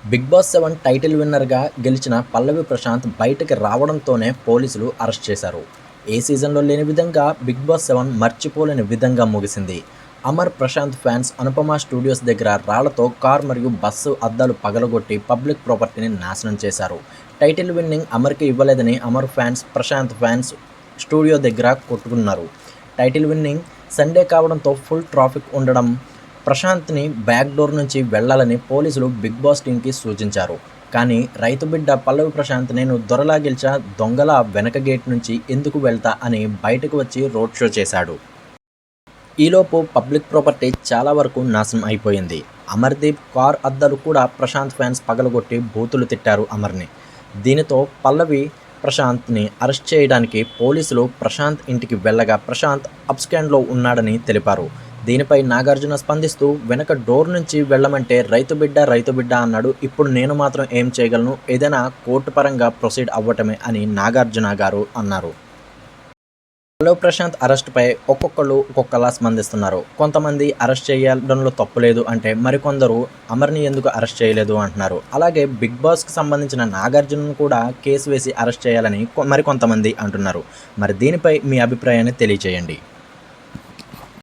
Big boss 7 title విన్నర్‌గా గెలిచిన పల్లవి ప్రశాంత్ బయటకి రావడంతోనే పోలీసులు అరెస్ట్ చేశారు. ఏ సీజన్‌లో లేని విధంగా బిగ్ బాస్ 7 మర్చిపోలేని విధంగా ముగిసింది. అమర్ ప్రశాంత్ ఫ్యాన్స్ అనుపమ స్టూడియోస్ దగ్గర రాళ్లతో కార్ మరియు బస్సు అద్దాలు పగలగొట్టి పబ్లిక్ ప్రాపర్టీని నాశనం చేశారు. టైటిల్ విన్నింగ్ అమర్‌కి ఇవ్వలేదని Amar fans, Prashanth fans studio దగ్గర కొట్టుకున్నారు. టైటిల్ విన్నింగ్ సండే కావడంతో ఫుల్ ట్రాఫిక్ ఉండడం, ప్రశాంత్‌ని బ్యాక్ డోర్ నుంచి వెళ్లాలని పోలీసులు బిగ్ బాస్ టీమ్‌కి సూచించారు. కానీ రైతు బిడ్డ పల్లవి ప్రశాంత్ నేను దొరలా గెలిచా, దొంగలా వెనక గేట్ నుంచి ఎందుకు వెళ్తా అని బయటకు వచ్చి రోడ్ షో చేశాడు. ఈలోపు పబ్లిక్ ప్రాపర్టీ చాలా వరకు నాశనం అయిపోయింది. అమర్దీప్ కార్ అద్దాలు కూడా ప్రశాంత్ ఫ్యాన్స్ పగలగొట్టి బూతులు తిట్టారు అమర్‌ని. దీనితో పల్లవి ప్రశాంత్‌ని అరెస్ట్ చేయడానికి పోలీసులు ప్రశాంత్ ఇంటికి వెళ్లగా ప్రశాంత్ అబ్స్కాండ్‌లో ఉన్నాడని తెలిపారు. దీనిపై నాగార్జున స్పందిస్తూ వెనక డోర్ నుంచి వెళ్లమంటే రైతు బిడ్డ అన్నాడు. ఇప్పుడు నేను మాత్రం ఏం చేయగలను, ఏదైనా కోర్టు పరంగా ప్రొసీడ్ అవ్వటమే అని నాగార్జున గారు అన్నారు. పల్లవి ప్రశాంత్ అరెస్టుపై ఒక్కొక్కరు ఒక్కొక్కలా స్పందిస్తున్నారు. కొంతమంది అరెస్ట్ చేయడంలో తప్పు లేదు అంటే, మరికొందరు అమర్ని ఎందుకు అరెస్ట్ చేయలేదు అంటున్నారు. అలాగే బిగ్ బాస్కి సంబంధించిన నాగార్జునను కూడా కేసు వేసి అరెస్ట్ చేయాలని మరికొంతమంది అంటున్నారు. మరి దీనిపై మీ అభిప్రాయాన్ని తెలియజేయండి.